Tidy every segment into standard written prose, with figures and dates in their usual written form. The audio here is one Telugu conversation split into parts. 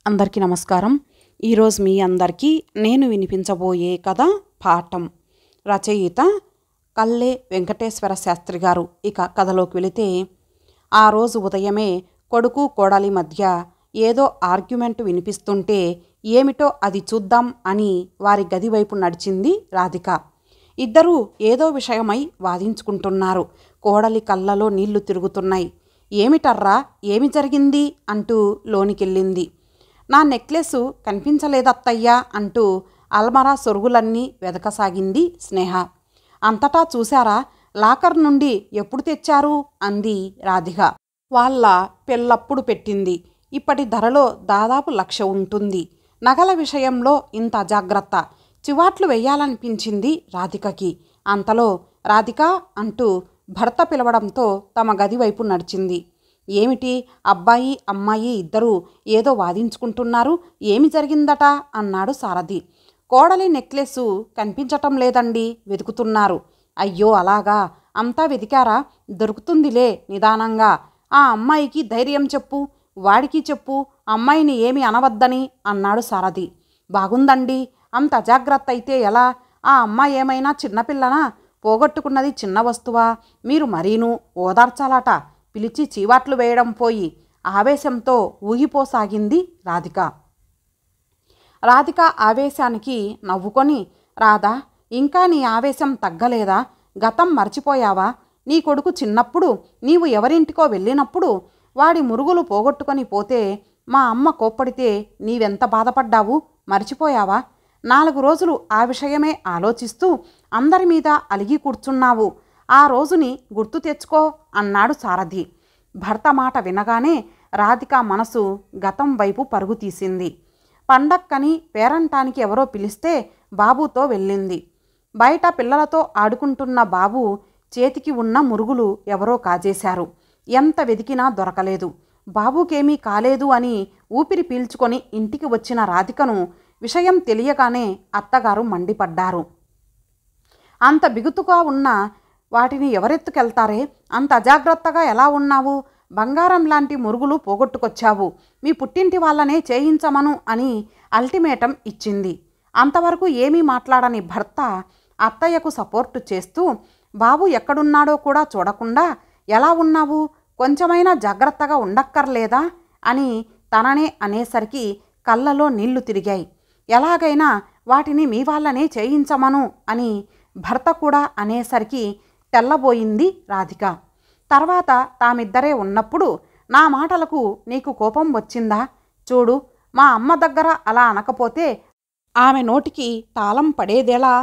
అందరికీ నమస్కారం. ఈరోజు మీ అందరికీ నేను వినిపించబోయే కథ పాఠం. రచయిత కల్లె వెంకటేశ్వర శాస్త్రి గారు. ఇక కథలోకి వెళితే, ఆ రోజు ఉదయమే కొడుకు కోడలి మధ్య ఏదో ఆర్గ్యుమెంట్ వినిపిస్తుంటే ఏమిటో అది చూద్దాం అని వారి గది వైపు నడిచింది రాధిక. ఇద్దరూ ఏదో విషయమై వాదించుకుంటున్నారు. కోడలి కళ్ళలో నీళ్లు తిరుగుతున్నాయి. ఏమిటర్రా, ఏమి జరిగింది అంటూ లోనికెళ్ళింది. నా నెక్లెస్ కనిపించలేదత్తయ్యా అంటూ అల్మరా సొరుగులన్నీ వెదకసాగింది స్నేహ. అంతటా చూశారా, లాకర్ నుండి ఎప్పుడు తెచ్చారు అంది రాధిక. వాళ్ళ పెళ్ళప్పుడు పెట్టింది. ఇప్పటి ధరలో దాదాపు 1,00,000 ఉంటుంది. నగల విషయంలో ఇంత అజాగ్రత్త. చివాట్లు వెయ్యాలనిపించింది రాధికకి. అంతలో రాధిక అంటూ భర్త పిలవడంతో తమ గది వైపు నడిచింది. ఏమిటి, అబ్బాయి అమ్మాయి ఇద్దరూ ఏదో వాదించుకుంటున్నారు, ఏమి జరిగిందట అన్నాడు సారథి. కోడలి నెక్లెస్సు కనిపించటం లేదండి, వెతుకుతున్నారు. అయ్యో అలాగా, అంతా వెతికారా? దొరుకుతుందిలే నిదానంగా. ఆ అమ్మాయికి ధైర్యం చెప్పు, వాడికి చెప్పు, అమ్మాయిని ఏమి అనవద్దని అన్నాడు సారథి. బాగుందండి, అంత అజాగ్రత్త అయితే ఎలా? ఆ అమ్మాయి ఏమైనా చిన్నపిల్లనా? పోగొట్టుకున్నది చిన్న వస్తువా? మీరు మరీను ఓదార్చాలట. పిలిచి చీవాట్లు వేయడం పోయి ఆవేశంతో ఊగిపోసాగింది రాధిక. రాధిక ఆవేశానికి నవ్వుకొని, రాధా, ఇంకా నీ ఆవేశం తగ్గలేదా? గతం మర్చిపోయావా? నీ కొడుకు చిన్నప్పుడు నీవు ఎవరింటికో వెళ్ళినప్పుడు వాడి మురుగులు పోగొట్టుకొని పోతే మా అమ్మ కోప్పడితే నీవెంత బాధపడ్డావు మర్చిపోయావా? 4 రోజులు ఆ విషయమే ఆలోచిస్తూ అందరి మీద అలిగి కూర్చున్నావు. ఆ రోజుని గుర్తు తెచ్చుకో అన్నాడు సారథి. భర్త మాట వినగానే రాధిక మనసు గతం వైపు పరుగు తీసింది. పండక్కని పేరంటానికి ఎవరో పిలిస్తే బాబుతో వెళ్ళింది. బయట పిల్లలతో ఆడుకుంటున్న బాబు చేతికి ఉన్న మురుగులు ఎవరో కాజేశారు. ఎంత వెతికినా దొరకలేదు. బాబుకేమీ కాలేదు అని ఊపిరి పీల్చుకొని ఇంటికి వచ్చిన రాధికను విషయం తెలియగానే అత్తగారు మండిపడ్డారు. అంత బిగుతుగా ఉన్న వాటిని ఎవరెత్తుకెళ్తారే? అంత అజాగ్రత్తగా ఎలా ఉన్నావు? బంగారం లాంటి మురుగులు పోగొట్టుకొచ్చావు. మీ పుట్టింటి వాళ్ళనే చేయించమను అని అల్టిమేటం ఇచ్చింది. అంతవరకు ఏమీ మాట్లాడని భర్త అత్తయ్యకు సపోర్టు చేస్తూ, బాబు ఎక్కడున్నాడో కూడా చూడకుండా ఎలా ఉన్నావు? కొంచెమైనా జాగ్రత్తగా ఉండక్కర్లేదా అని తననే అనేసరికి కళ్ళలో నీళ్లు తిరిగాయి. ఎలాగైనా వాటిని మీ వాళ్ళనే చేయించమను అని భర్త కూడా అనేసరికి తెల్లబోయింది రాధిక. తర్వాత తామిద్దరే ఉన్నప్పుడు, నా మాటలకు నీకు కోపం వచ్చిందా? చూడు, మా అమ్మ దగ్గర అలా అనకపోతే ఆమె నోటికి తాళం పడేదెలా?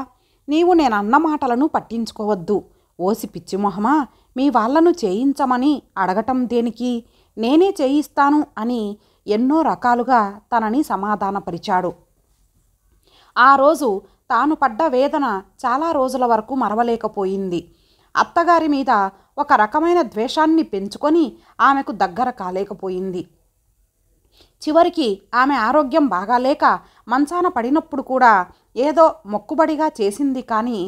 నీవు నేనన్న మాటలను పట్టించుకోవద్దు. ఓసి పిచ్చిమొహమా, మీ వాళ్లను చేయించమని అడగటం దేనికి? నేనే చేయిస్తాను అని ఎన్నో రకాలుగా తనని సమాధానపరిచాడు. ఆ రోజు తాను పడ్డ వేదన చాలా రోజుల వరకు మరవలేకపోయింది. అత్తగారి మీద ఒక రకమైన ద్వేషాన్ని పెంచుకొని ఆమెకు దగ్గర కాలేకపోయింది. చివరికి ఆమె ఆరోగ్యం బాగాలేక మంచాన పడినప్పుడు కూడా ఏదో మొక్కుబడిగా చేసింది కానీ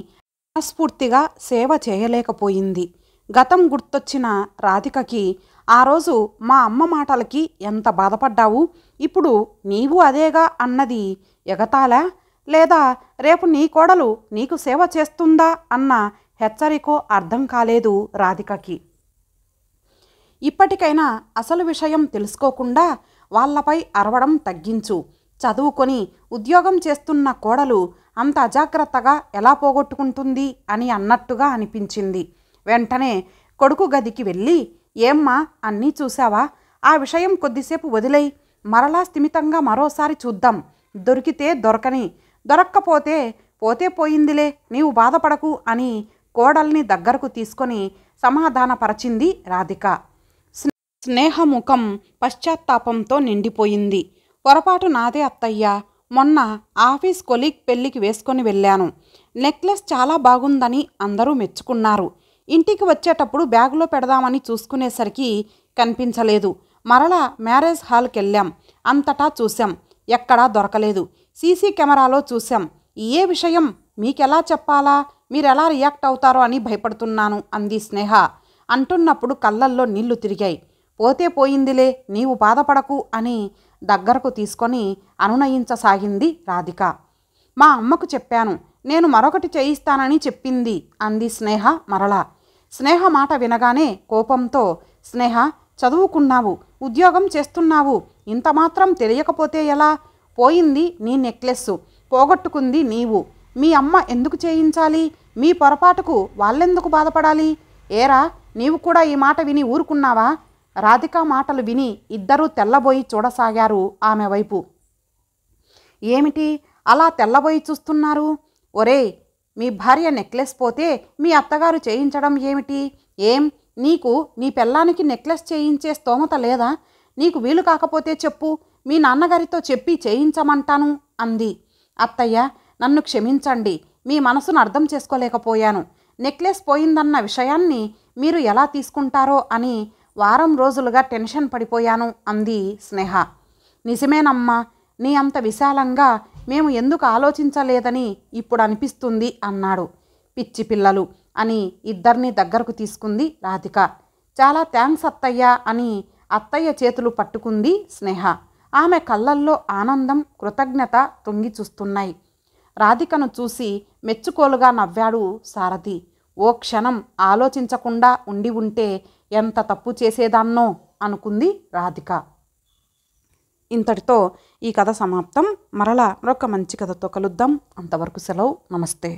మనస్ఫూర్తిగా సేవ చేయలేకపోయింది. గతం గుర్తొచ్చిన రాధికకి, ఆ రోజు మా అమ్మ మాటలకి ఎంత బాధపడ్డావు, ఇప్పుడు నీవు అదేగా అన్నది ఎగతాళా, లేదా రేపు నీ కోడలు నీకు సేవ చేస్తుందా అన్న హెచ్చరికో అర్థం కాలేదు రాధికకి. ఇప్పటికైనా అసలు విషయం తెలుసుకోకుండా వాళ్లపై అరవడం తగ్గించు. చదువుకొని ఉద్యోగం చేస్తున్న కోడలు అంత అజాగ్రత్తగా ఎలా పోగొట్టుకుంటుంది అని అన్నట్టుగా అనిపించింది. వెంటనే కొడుకు గదికి వెళ్ళి, ఏమ్మా అన్నీ చూసావా? ఆ విషయం కొద్దిసేపు వదిలేయి, మరలా స్థిమితంగా మరోసారి చూద్దాం. దొరికితే దొరకని, దొరక్కపోతే పోతే పోయిందిలే, నీవు బాధపడకు అని కోడల్ని దగ్గరకు తీసుకొని సమాధానపరచింది రాధిక. స్నేహముఖం పశ్చాత్తాపంతో నిండిపోయింది. పొరపాటు నాదే అత్తయ్యా. మొన్న ఆఫీస్ కొలీగ్ పెళ్ళికి వేసుకొని వెళ్ళాను. నెక్లెస్ చాలా బాగుందని అందరూ మెచ్చుకున్నారు. ఇంటికి వచ్చేటప్పుడు బ్యాగులో పెడదామని చూసుకునేసరికి కనిపించలేదు. మరలా మ్యారేజ్ హాల్కి వెళ్ళాం. అంతటా చూసాం, ఎక్కడా దొరకలేదు. సీసీ కెమెరాలో చూసాం. ఏ విషయం మీకెలా చెప్పాలా, మీరెలా రియాక్ట్ అవుతారో అని భయపడుతున్నాను అంది స్నేహ. అంటున్నప్పుడు కళ్ళల్లో నీళ్లు తిరిగాయి. పోతే పోయిందిలే, నీవు బాధపడకు అని దగ్గరకు తీసుకొని అనునయించసాగింది రాధిక. మా అమ్మకు చెప్పాను, నేను మరొకటి చేయిస్తానని చెప్పింది అంది స్నేహ మరలా. స్నేహ మాట వినగానే కోపంతో, స్నేహ, చదువుకున్నావు, ఉద్యోగం చేస్తున్నావు, ఇంత మాత్రం తెలియకపోతే ఎలా? పోయింది నీ నెక్లెస్సు, పోగొట్టుకుంది నీవు. మీ అమ్మ ఎందుకు చేయించాలి? మీ పొరపాటుకు వాళ్ళెందుకు బాధపడాలి? ఏరా, నీవు కూడా ఈ మాట విని ఊరుకున్నావా? రాధిక మాటలు విని ఇద్దరూ తెల్లబోయి చూడసాగారు ఆమె వైపు. ఏమిటి అలా తెల్లబోయి చూస్తున్నారు? ఒరే, మీ భార్య నెక్లెస్ పోతే మీ అత్తగారు చేయించడం ఏమిటి? ఏం, నీకు నీ పెళ్ళానికి నెక్లెస్ చేయించే స్తోమత లేదా? నీకు వీలు కాకపోతే చెప్పు, మీ నాన్నగారితో చెప్పి చేయించమంటాను అంది. అత్తయ్య, నన్ను క్షమించండి, మీ మనసును అర్థం చేసుకోలేకపోయాను. నెక్లెస్ పోయిందన్న విషయాన్ని మీరు ఎలా తీసుకుంటారో అని వారం రోజులుగా టెన్షన్ పడిపోయాను అంది స్నేహ. నిజమేనమ్మా, నీ అంత విశాలంగా మేము ఎందుకు ఆలోచించలేదని ఇప్పుడు అనిపిస్తుంది అన్నాడు. పిచ్చి పిల్లలు అని ఇద్దరిని దగ్గరకు తీసుకుంది రాధిక. చాలా థ్యాంక్స్ అత్తయ్య అని అత్తయ్య చేతులు పట్టుకుంది స్నేహ. ఆమె కళ్ళల్లో ఆనందం, కృతజ్ఞత తొంగి చూస్తున్నాయి. రాధికను చూసి మెచ్చుకోలుగా నవ్వాడు సారథి. ఓ క్షణం ఆలోచించకుండా ఉండి ఉంటే ఎంత తప్పు చేసేదాన్నో అనుకుంది రాధిక. ఇంతటితో ఈ కథ సమాప్తం. మరలా మరొక మంచి కథతో కలుద్దాం. అంతవరకు సెలవు. నమస్తే.